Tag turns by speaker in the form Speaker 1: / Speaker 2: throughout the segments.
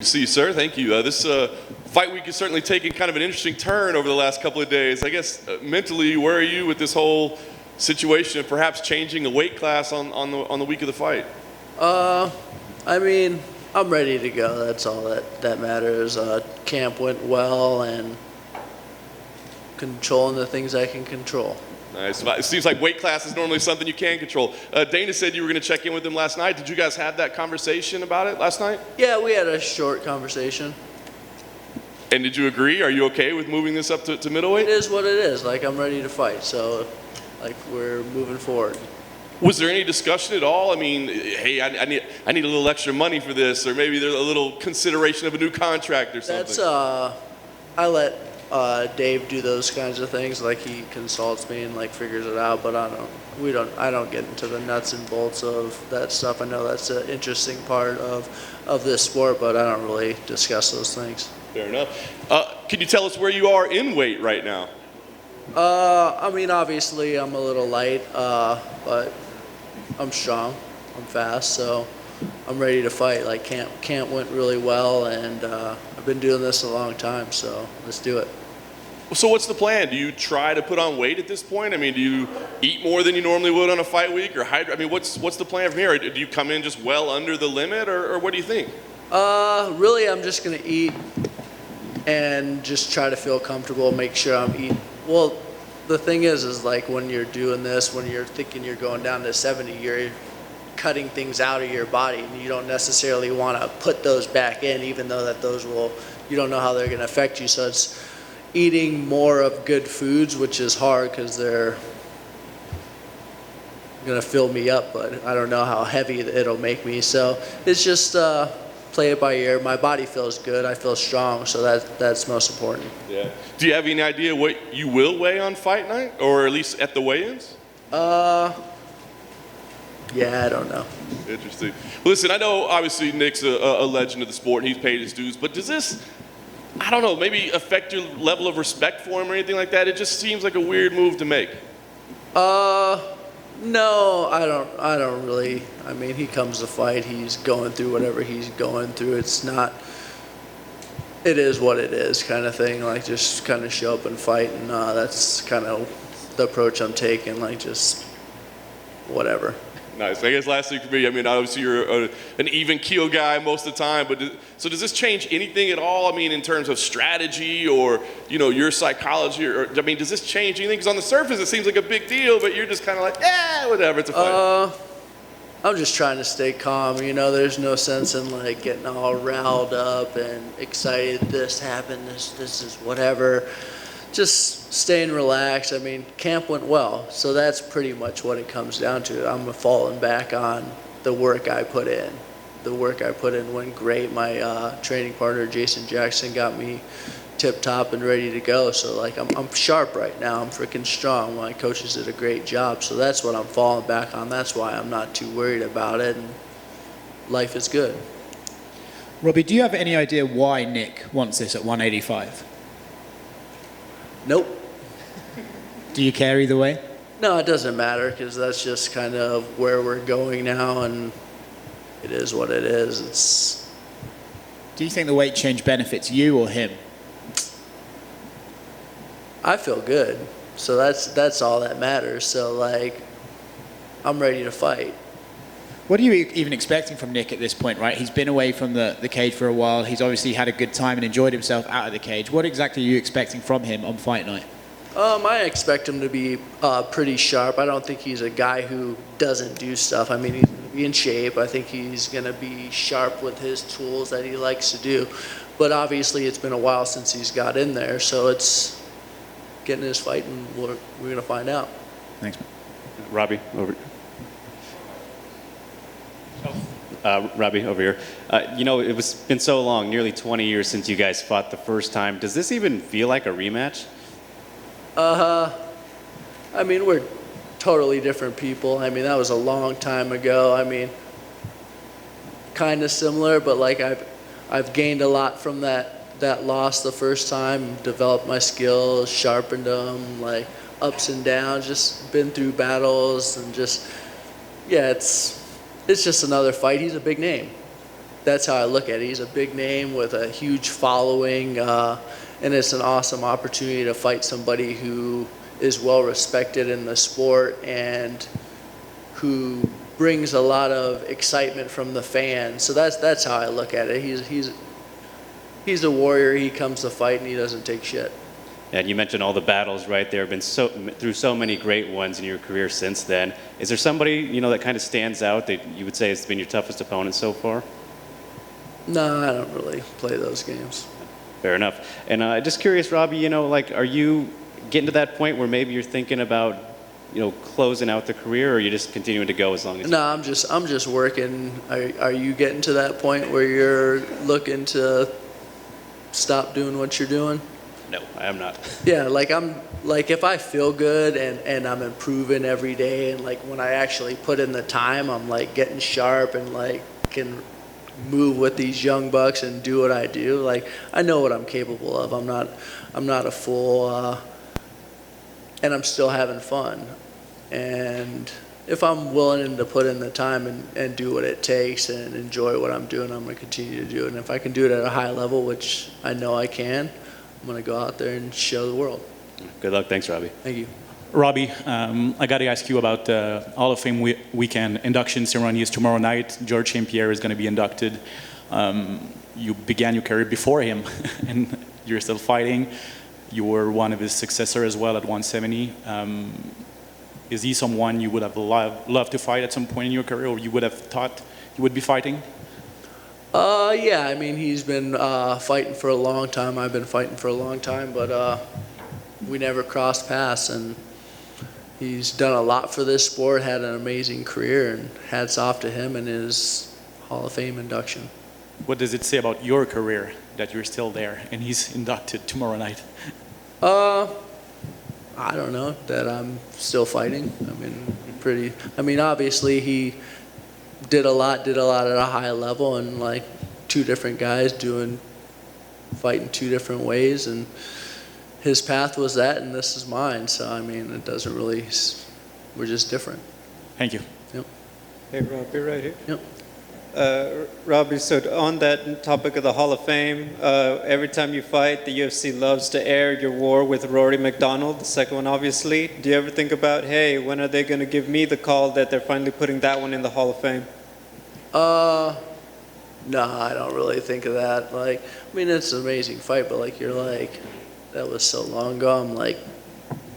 Speaker 1: See you, sir. Thank you. This fight week is certainly taking kind of an interesting turn over the last couple of days. I guess mentally, where are you with this whole situation of perhaps changing the weight class on the week of the fight?
Speaker 2: I mean, I'm ready to go. That's all that matters. Camp went well, and controlling the things I can control.
Speaker 1: Nice. It seems like weight class is normally something you can control. Dana said you were going to check in with him last night. Did you guys have that conversation about it last night?
Speaker 2: Yeah, we had a short conversation.
Speaker 1: And did you agree? Are you okay with moving this up to middleweight?
Speaker 2: It is what it is. Like, I'm ready to fight, so like we're moving forward.
Speaker 1: Was there any discussion at all? I mean, hey, I need a little extra money for this, or maybe there's a little consideration of a new contract or something.
Speaker 2: That's I let Dave do those kinds of things. Like, he consults me and like figures it out, but I don't get into the nuts and bolts of that stuff. I know that's an interesting part of this sport, but I don't really discuss those things.
Speaker 1: Fair enough. Can you tell us where you are in weight right now?
Speaker 2: I mean, obviously I'm a little light, but I'm strong, I'm fast, so I'm ready to fight. Like, camp went really well, and I've been doing this a long time, so let's do it.
Speaker 1: So what's the plan? Do you try to put on weight at this point? I mean, do you eat more than you normally would on a fight week, or hydrate? I mean, what's the plan from here? Do you come in just well under the limit, or what do you think?
Speaker 2: Really, I'm just gonna eat and just try to feel comfortable, make sure I'm eating. Well, the thing is like, when you're doing this, when you're thinking you're going down to 70, you're cutting things out of your body, and you don't necessarily want to put those back in, even though that you don't know how they're going to affect you. So it's eating more of good foods, which is hard because they're going to fill me up, but I don't know how heavy it'll make me. So it's just play it by ear. My body feels good. I feel strong, so that's most important.
Speaker 1: Yeah. Do you have any idea what you will weigh on fight night, or at least at the weigh-ins?
Speaker 2: Yeah, I don't know.
Speaker 1: Interesting. Listen, I know obviously Nick's a legend of the sport, and he's paid his dues, but does this, I don't know, maybe affect your level of respect for him or anything like that? It just seems like a weird move to make.
Speaker 2: No, I don't really. I mean, he comes to fight, he's going through whatever he's going through. It is what it is kind of thing. Like, just kind of show up and fight, and that's kind of the approach I'm taking, like, just whatever.
Speaker 1: Nice. I guess last thing for me, I mean, obviously you're an even keel guy most of the time, but so does this change anything at all? I mean, in terms of strategy or, your psychology, or I mean, does this change anything? Because on the surface it seems like a big deal, but you're just kind of like, whatever, it's a fight.
Speaker 2: I'm just trying to stay calm. There's no sense in like getting all riled up and excited. This happened. This is whatever. Just staying relaxed. I mean, camp went well, so that's pretty much what it comes down to. I'm falling back on the work I put in. The work I put in went great. My training partner, Jason Jackson, got me tip-top and ready to go. So, like, I'm sharp right now. I'm freaking strong. My coaches did a great job, so that's what I'm falling back on. That's why I'm not too worried about it, and life is good.
Speaker 3: Robbie, do you have any idea why Nick wants this at 185?
Speaker 2: Nope.
Speaker 3: Do you care either way?
Speaker 2: No, it doesn't matter, because that's just kind of where we're going now, and it is what it is.
Speaker 3: Do you think the weight change benefits you or him?
Speaker 2: I feel good, so that's all that matters. So, like, I'm ready to fight.
Speaker 3: What are you even expecting from Nick at this point, right? He's been away from the cage for a while. He's obviously had a good time and enjoyed himself out of the cage. What exactly are you expecting from him on fight night?
Speaker 2: I expect him to be pretty sharp. I don't think he's a guy who doesn't do stuff. I mean, he's going to be in shape. I think he's going to be sharp with his tools that he likes to do. But obviously, it's been a while since he's got in there, so it's getting his fight, and we're going to find out.
Speaker 3: Thanks, man.
Speaker 4: Robbie, over. Robbie, over here. It's been so long, nearly 20 years since you guys fought the first time. Does this even feel like a rematch?
Speaker 2: I mean, we're totally different people. I mean, that was a long time ago. I mean, kind of similar, but like I've gained a lot from that loss the first time, developed my skills, sharpened them, like ups and downs, just been through battles, and just, yeah, it's just another fight. He's a big name. that's how I look at it. He's a big name with a huge following, and it's an awesome opportunity to fight somebody who is well respected in the sport and who brings a lot of excitement from the fans. So that's how I look at it. He's a warrior. He comes to fight and he doesn't take shit.
Speaker 4: And you mentioned all the battles, right? There have been through so many great ones in your career since then. Is there somebody, you know, that kind of stands out that you would say has been your toughest opponent so far?
Speaker 2: No, I don't really play those games.
Speaker 4: Fair enough. And just curious, Robbie, you know, like, are you getting to that point where maybe you're thinking about, you know, closing out the career, or are you just continuing to go as long as?
Speaker 2: No, I'm just working. Are you getting to that point where you're looking to stop doing what you're doing?
Speaker 4: No, I am not.
Speaker 2: Yeah, like if I feel good and I'm improving every day, and like when I actually put in the time, I'm like getting sharp and like can move with these young bucks and do what I do. Like I know what I'm capable of. I'm not a fool, and I'm still having fun. And if I'm willing to put in the time and do what it takes and enjoy what I'm doing, I'm going to continue to do it. And if I can do it at a high level, which I know I can, I'm going to go out there and show the world.
Speaker 4: Good luck. Thanks, Robbie.
Speaker 2: Thank you.
Speaker 5: Robbie, I got to ask you about the Hall of Fame weekend. Induction ceremony is tomorrow night. George St. Pierre is going to be inducted. You began your career before him, and you're still fighting. You were one of his successors as well at 170. Is he someone you would have loved to fight at some point in your career, or you would have thought you would be fighting?
Speaker 2: Yeah, I mean, he's been fighting for a long time. I've been fighting for a long time, but we never crossed paths, and he's done a lot for this sport, had an amazing career, and hats off to him and his Hall of Fame induction.
Speaker 5: What does it say about your career that you're still there and he's inducted tomorrow night?
Speaker 2: I don't know, that I'm still fighting. I mean, obviously he did a lot at a high level, and like two different guys fighting two different ways, and his path was that, and this is mine. So I mean, it doesn't really. We're just different.
Speaker 5: Thank you.
Speaker 2: Yep.
Speaker 6: Hey, Robbie, right here.
Speaker 2: Yep.
Speaker 6: Robbie, so on that topic of the Hall of Fame, every time you fight, the UFC loves to air your war with Rory McDonald, the second one, obviously. Do you ever think about, hey, when are they going to give me the call that they're finally putting that one in the Hall of Fame?
Speaker 2: No, I don't really think of that. Like, I mean, it's an amazing fight, but like, you're like, that was so long ago. I'm like,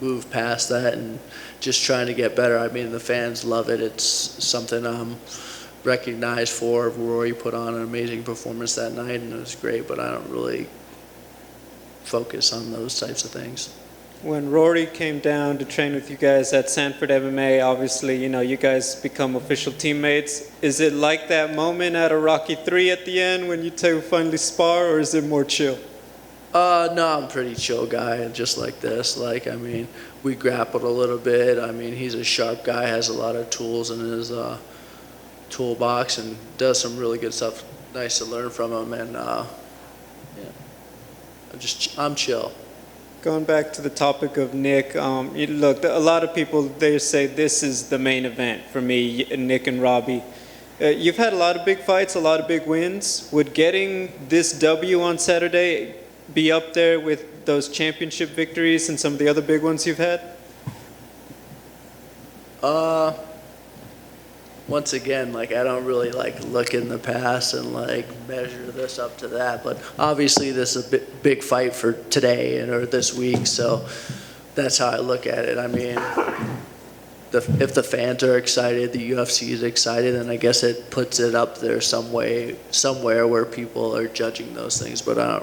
Speaker 2: move past that and just trying to get better. I mean, the fans love it. It's something I'm recognized for. Rory put on an amazing performance that night, and it was great, but I don't really focus on those types of things.
Speaker 6: When Rory came down to train with you guys at Sanford MMA, obviously, you know, you guys become official teammates. Is it like that moment at a Rocky 3 at the end when you two finally spar, or is it more chill?
Speaker 2: No, I'm a pretty chill guy, just like this. Like, I mean, we grappled a little bit. I mean, he's a sharp guy, has a lot of tools in his toolbox, and does some really good stuff. Nice to learn from him, and yeah, I'm chill.
Speaker 6: Going back to the topic of Nick, look, a lot of people, they say this is the main event for me, Nick and Robbie. You've had a lot of big fights, a lot of big wins. Would getting this W on Saturday be up there with those championship victories and some of the other big ones you've had?
Speaker 2: Once again, like, I don't really like look in the past and like measure this up to that, but obviously this is a big fight for today or this week, so that's how I look at it. I mean, if the fans are excited, the UFC is excited, then I guess it puts it up there somewhere where people are judging those things, but I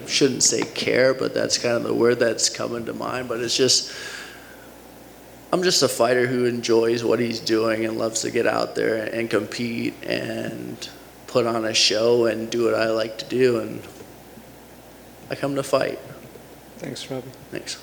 Speaker 2: shouldn't say care, but that's kind of the word that's coming to mind, but it's just, I'm just a fighter who enjoys what he's doing and loves to get out there and compete and put on a show and do what I like to do, and I come to fight.
Speaker 6: Thanks, Robbie.
Speaker 2: Thanks.